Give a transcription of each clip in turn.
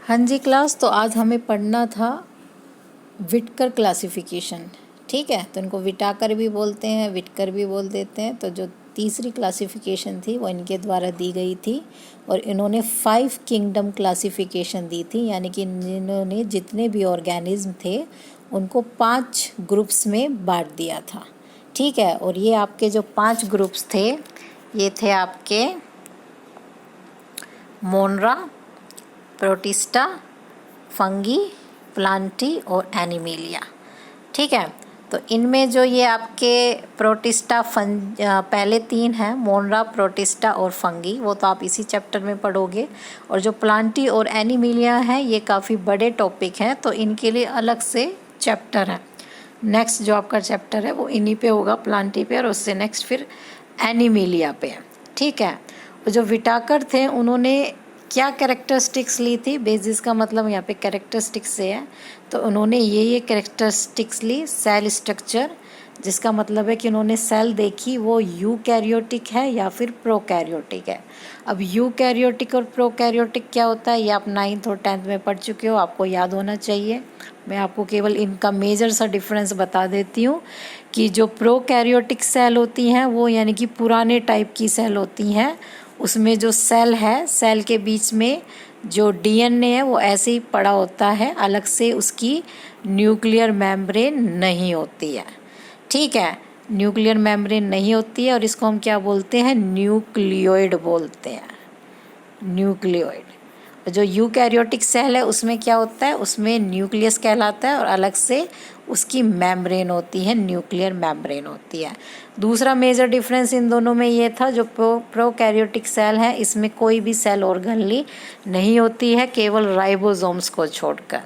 हाँ जी क्लास, तो आज हमें पढ़ना था विटकर क्लासिफिकेशन। ठीक है, तो इनको विटाकर भी बोलते हैं, विटकर भी बोल देते हैं। तो जो तीसरी क्लासिफिकेशन थी वो इनके द्वारा दी गई थी और इन्होंने 5 किंगडम क्लासिफिकेशन दी थी, यानी कि इन्होंने जितने भी ऑर्गेनिज्म थे उनको 5 ग्रुप्स में बांट दिया था। ठीक है, और ये आपके जो 5 ग्रुप्स थे ये थे आपके मोनरा, प्रोटिस्टा, फंगी, प्लांटी और एनिमेलिया। ठीक है, तो इनमें जो ये आपके प्रोटिस्टा पहले 3 हैं, मोनरा, प्रोटिस्टा और फंगी, वो तो आप इसी चैप्टर में पढ़ोगे। और जो प्लांटी और एनिमेलिया हैं ये काफ़ी बड़े टॉपिक हैं, तो इनके लिए अलग से चैप्टर है। नेक्स्ट जो आपका चैप्टर है वो इन्हीं पे होगा, प्लांटी पे, और उससे नेक्स्ट फिर एनिमेलिया पे। ठीक है, जो विटाकर थे उन्होंने क्या कैरेक्टरिस्टिक्स ली थी, बेसिस का मतलब यहाँ पे कैरेक्टरिस्टिक्स से है, तो उन्होंने ये कैरेक्टरिस्टिक्स ली। सेल स्ट्रक्चर, जिसका मतलब है कि उन्होंने सेल देखी वो यूकैरियोटिक है या फिर प्रोकैरियोटिक है। अब यूकैरियोटिक और प्रोकैरियोटिक क्या होता है ये आप 9th और 10th में पढ़ चुके हो, आपको याद होना चाहिए। मैं आपको केवल इनका मेजर सा डिफरेंस बता देती हूँ कि जो प्रोकैरियोटिक सेल होती हैं वो यानी कि पुराने टाइप की सेल होती हैं, उसमें जो सेल है, सेल के बीच में जो डीएनए है वो ऐसे ही पड़ा होता है, अलग से उसकी न्यूक्लियर मेम्ब्रेन नहीं होती है। ठीक है, न्यूक्लियर मेम्ब्रेन नहीं होती है और इसको हम क्या बोलते हैं, न्यूक्लियोइड बोलते हैं, न्यूक्लियोइड। जो यूकैरियोटिक सेल है उसमें क्या होता है, उसमें न्यूक्लियस कहलाता है और अलग से उसकी मेम्ब्रेन होती है, न्यूक्लियर मेम्ब्रेन होती है। दूसरा मेजर डिफरेंस इन दोनों में ये था, जो प्रोकैरियोटिक सेल है इसमें कोई भी सेल ऑर्गेनली नहीं होती है, केवल राइबोसोम्स को छोड़कर।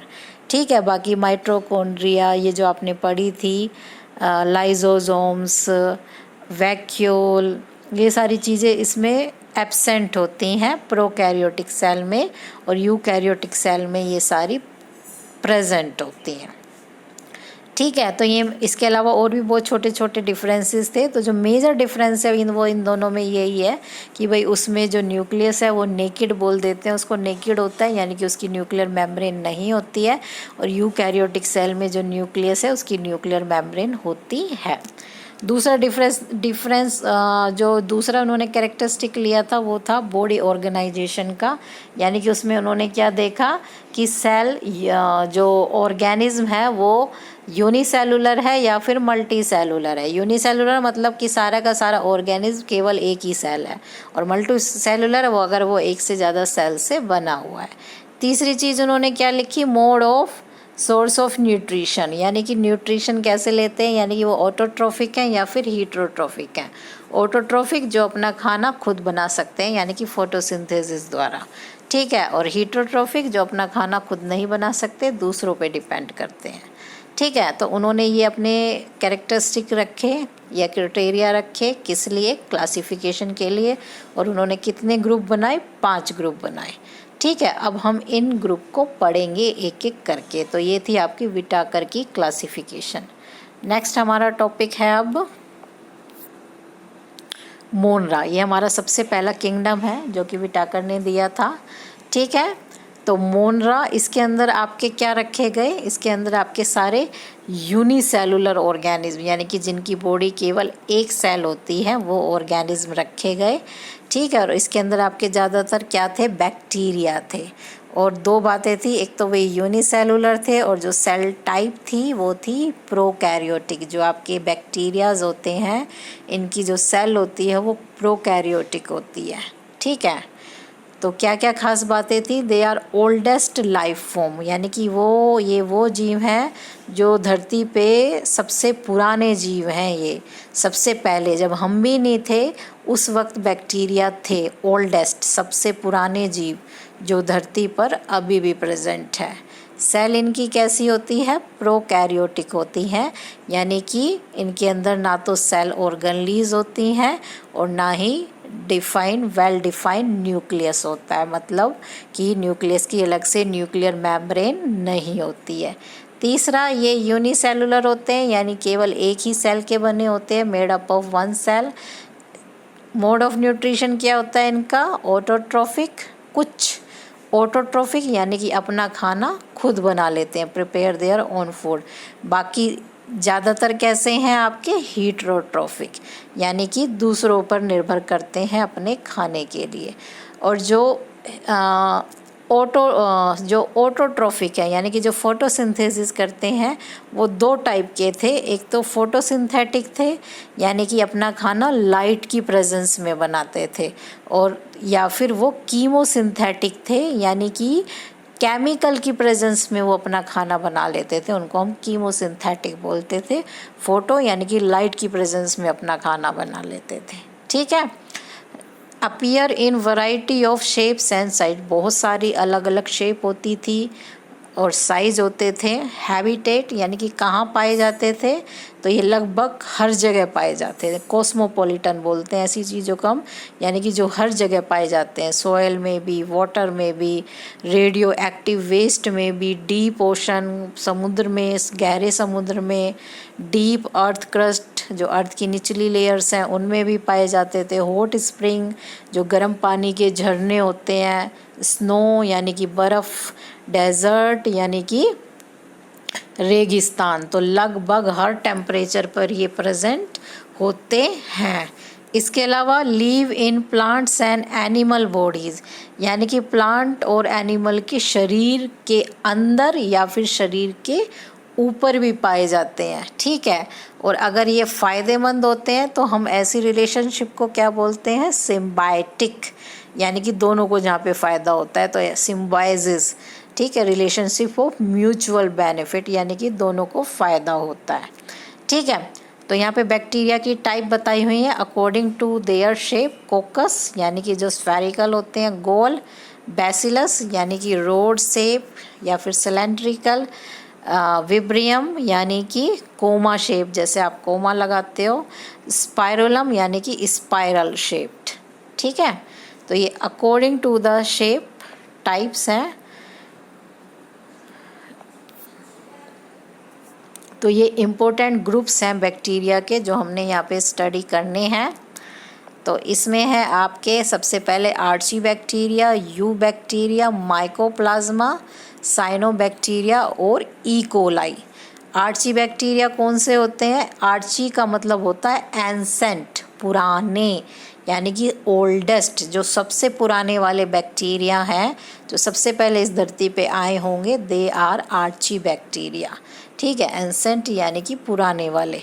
ठीक है, बाकी माइटोकॉन्ड्रिया ये जो आपने पढ़ी थी, लाइजोसोम्स, वैक्यूल, ये सारी चीज़ें इसमें एब्सेंट होती हैं प्रोकैरियोटिक सेल में, और यूकैरियोटिक सेल में ये सारी प्रेजेंट होती हैं। ठीक है, तो ये इसके अलावा और भी बहुत छोटे छोटे डिफरेंसेस थे। तो जो मेजर डिफरेंस है इन दोनों में यही है कि भाई उसमें जो न्यूक्लियस है वो नेकेड बोल देते हैं, उसको नेकेड होता है, यानी कि उसकी न्यूक्लियर मेम्ब्रेन नहीं होती है। और यूकैरियोटिक सेल में जो न्यूक्लियस है उसकी न्यूक्लियर मेम्ब्रेन होती है। दूसरा डिफरेंस जो दूसरा उन्होंने कैरेक्टरिस्टिक लिया था वो था बॉडी ऑर्गेनाइजेशन का, यानी कि उसमें उन्होंने क्या देखा कि सेल जो ऑर्गेनिज्म है वो यूनिसेलुलर है या फिर मल्टी सेलुलर है। यूनिसेलुलर मतलब कि सारा का सारा ऑर्गेनिज्म केवल एक ही सेल है, और मल्टी सेलुलर वो अगर वो एक से ज़्यादा सेल से बना हुआ है। तीसरी चीज़ उन्होंने क्या लिखी, mode of source of nutrition, यानी कि न्यूट्रिशन कैसे लेते हैं, यानी कि वो ऑटोट्रोफिक हैं या फिर हीटरोट्रोफिक हैं। ऑटोट्रोफिक जो अपना खाना खुद बना सकते हैं, यानी कि फोटोसिंथेसिस द्वारा। ठीक है, और हीटरोट्रोफिक जो अपना खाना खुद नहीं बना सकते, दूसरों पे डिपेंड करते हैं। ठीक है, तो उन्होंने ये अपने कैरेक्टरिस्टिक रखे या क्राइटेरिया रखे, किस लिए, क्लासिफिकेशन के लिए। और उन्होंने कितने ग्रुप बनाए, 5 ग्रुप बनाए। ठीक है, अब हम इन ग्रुप को पढ़ेंगे एक एक करके। तो ये थी आपकी विटाकर की क्लासिफिकेशन। नेक्स्ट हमारा टॉपिक है अब मोनरा। ये हमारा सबसे पहला किंगडम है जो कि विटाकर ने दिया था। ठीक है, तो मोनरा, इसके अंदर आपके क्या रखे गए, इसके अंदर आपके सारे यूनिसेलुलर ऑर्गेनिज्म, यानी कि जिनकी बॉडी केवल एक सेल होती है, वो ऑर्गेनिज्म रखे गए। ठीक है, और इसके अंदर आपके ज़्यादातर क्या थे, बैक्टीरिया थे। और 2 बातें थी, एक तो वे यूनिसेलुलर थे और जो सेल टाइप थी वो थी प्रोकैरियोटिक। जो आपके बैक्टीरियाज होते हैं इनकी जो सेल होती है वो प्रोकैरियोटिक होती है। ठीक है, तो क्या क्या खास बातें थी, they are oldest life form, यानी कि वो जीव हैं जो धरती पे सबसे पुराने जीव हैं। ये सबसे पहले जब हम भी नहीं थे उस वक्त बैक्टीरिया थे, ओल्डेस्ट सबसे पुराने जीव जो धरती पर अभी भी प्रेजेंट है। सेल इनकी कैसी होती है, प्रोकैरियोटिक होती हैं, यानी कि इनके अंदर ना तो सेल ऑर्गेनलीज होती हैं और ना ही वेल डिफाइंड न्यूक्लियस होता है, मतलब कि न्यूक्लियस की अलग से न्यूक्लियर मेम्ब्रेन नहीं होती है। तीसरा, ये यूनिसेलुलर होते हैं, यानी केवल एक ही सेल के बने होते हैं, made up of 1 cell. Mode of nutrition क्या होता है इनका, ऑटोट्रोफिक। कुछ ऑटोट्रोफिक यानी कि अपना खाना खुद बना लेते हैं, प्रिपेयर देयर ओन फूड। बाकी ज़्यादातर कैसे हैं आपके हीटरोट्रोफिक यानी कि दूसरों पर निर्भर करते हैं अपने खाने के लिए। और जो ऑटोट्रोफिक है यानी कि जो फोटोसिंथेसिस करते हैं वो दो टाइप के थे। एक तो फोटोसिंथेटिक थे यानी कि अपना खाना लाइट की प्रेजेंस में बनाते थे, और या फिर वो कीमोसिंथेटिक थे यानी कि केमिकल की प्रेजेंस में वो अपना खाना बना लेते थे, उनको हम कीमोसिंथेटिक बोलते थे। फोटो यानी कि लाइट की प्रेजेंस में अपना खाना बना लेते थे। ठीक है। Appear in variety of shapes and size, बहुत सारी अलग अलग शेप होती थी और साइज़ होते थे। हैबिटेट यानी कि कहाँ पाए जाते थे, तो ये लगभग हर जगह पाए जाते थे। कॉस्मोपॉलिटन बोलते हैं ऐसी चीज़ों को हम, यानी कि जो हर जगह पाए जाते हैं, सॉइल में भी, वाटर में भी, रेडियो एक्टिव वेस्ट में भी, डीप ओशन समुद्र में, गहरे समुद्र में, डीप अर्थ क्रस्ट जो अर्थ की निचली लेयर्स हैं उनमें भी पाए जाते थे। हॉट स्प्रिंग जो गर्म पानी के झरने होते हैं, स्नो यानी कि बर्फ़, डेजर्ट यानी कि रेगिस्तान, तो लगभग हर टेम्परेचर पर ये प्रेजेंट होते हैं। इसके अलावा live in plants and animal bodies यानी कि प्लांट और एनिमल के शरीर के अंदर या फिर शरीर के ऊपर भी पाए जाते हैं। ठीक है। और अगर ये फ़ायदेमंद होते हैं तो हम ऐसी रिलेशनशिप को क्या बोलते हैं, सिम्बायोटिक, यानी कि दोनों को जहाँ पे फ़ायदा होता है तो सिम्बायोसिस। ठीक है, रिलेशनशिप ऑफ म्यूचुअल बेनिफिट यानी कि दोनों को फ़ायदा होता है। ठीक है। तो यहाँ पे बैक्टीरिया की टाइप बताई हुई है according to their shape. Coccus यानी कि जो स्फेरिकल होते हैं गोल, बैसिलस यानी कि रोड शेप या फिर सिलेंड्रिकल, विब्रियम यानी कि कोमा शेप जैसे आप कोमा लगाते हो, स्पाइरोलम यानी कि स्पाइरल शेप्ड। ठीक है। तो ये according to the shape types हैं। तो ये इम्पोर्टेंट ग्रुप्स हैं बैक्टीरिया के जो हमने यहाँ पे स्टडी करने हैं। तो इसमें है आपके सबसे पहले archaebacteria, eubacteria, mycoplasma, cyanobacteria और ई कोलाई। आर्ची बैक्टीरिया कौन से होते हैं? आर्ची का मतलब होता है एंसेंट, पुराने, यानी कि ओल्डेस्ट, जो सबसे पुराने वाले बैक्टीरिया हैं, जो सबसे पहले इस धरती पे आए होंगे, दे आर आर्ची बैक्टीरिया। ठीक है, एंसेंट यानी कि पुराने वाले।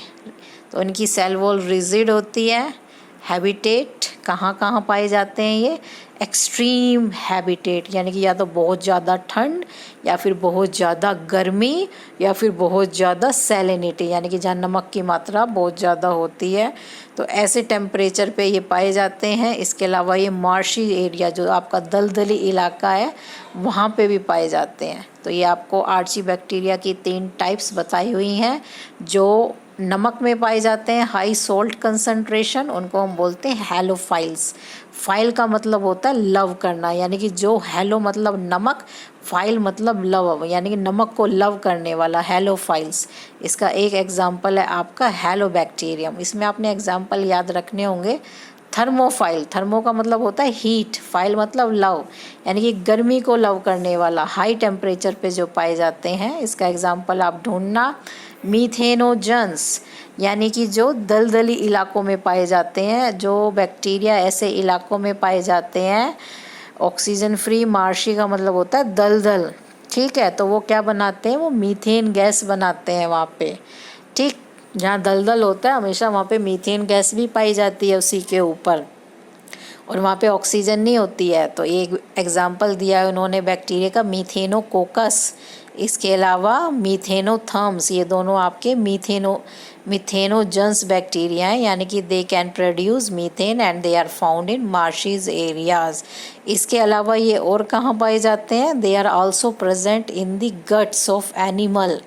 तो इनकी सेल वॉल रिजिड होती है। हैबिटेट कहाँ कहाँ पाए जाते हैं ये? एक्सट्रीम हैबिटेट यानी कि या तो बहुत ज़्यादा ठंड या फिर बहुत ज़्यादा गर्मी या फिर बहुत ज़्यादा सैलिनिटी यानी कि जहाँ नमक की मात्रा बहुत ज़्यादा होती है, तो ऐसे टेम्परेचर पे ये पाए जाते हैं। इसके अलावा ये मार्शी एरिया जो आपका दलदली इलाका है वहाँ पे भी पाए जाते हैं। तो ये आपको आर्ची बैक्टीरिया की 3 टाइप्स बताई हुई हैं। जो नमक में पाए जाते हैं हाई सोल्ट कंसंट्रेशन, उनको हम बोलते हैं हैलोफाइल्स। फाइल का मतलब होता है लव करना, यानी कि जो हैलो मतलब नमक, फाइल मतलब लव, यानी कि नमक को लव करने वाला, हैलोफाइल्स। इसका एक एग्जाम्पल है आपका हैलोबैक्टीरियम। इसमें आपने एग्जाम्पल याद रखने होंगे। थर्मोफाइल, थर्मो का मतलब होता है हीट, फाइल मतलब लव, यानी कि गर्मी को लव करने वाला, हाई टेम्परेचर पे जो पाए जाते हैं। इसका एग्जाम्पल आप ढूंढना। मीथेनोजन्स यानी कि जो दलदली इलाकों में पाए जाते हैं, जो बैक्टीरिया ऐसे इलाकों में पाए जाते हैं। ऑक्सीजन फ्री, मार्शी का मतलब होता है दलदल। ठीक है, तो वो क्या बनाते हैं? वो मीथेन गैस बनाते हैं वहाँ पे। ठीक, जहाँ दलदल होता है हमेशा वहाँ पे मीथेन गैस भी पाई जाती है उसी के ऊपर, और वहाँ पे ऑक्सीजन नहीं होती है। तो एक एग्जाम्पल दिया है उन्होंने बैक्टीरिया का, मीथेनोकोकस। इसके अलावा मीथेनोथर्म्स, ये दोनों आपके मीथेनोजन्स बैक्टीरिया हैं, यानी कि they can produce methane and they are found in marshes areas. इसके अलावा ये और कहाँ पाए जाते हैं? They are also present in the guts of animal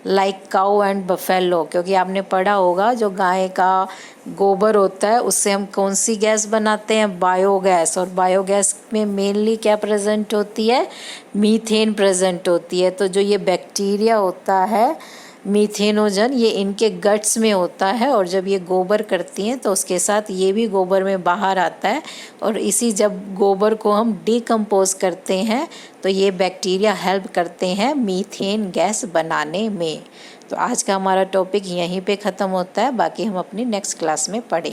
like cow and buffalo, क्योंकि आपने पढ़ा होगा जो गाय का गोबर होता है उससे हम कौन सी गैस बनाते हैं? बायोगैस। और बायोगैस में मेनली क्या प्रेजेंट होती है? मीथेन प्रेजेंट होती है। तो जो ये बैक्टीरिया होता है मीथेनोजन ये इनके गट्स में होता है, और जब ये गोबर करती हैं तो उसके साथ ये भी गोबर में बाहर आता है, और इसी जब गोबर को हम डिकम्पोज करते हैं तो ये बैक्टीरिया हेल्प करते हैं मीथेन गैस बनाने में। तो आज का हमारा टॉपिक यहीं पे ख़त्म होता है, बाकी हम अपनी नेक्स्ट क्लास में पढ़ेंगे।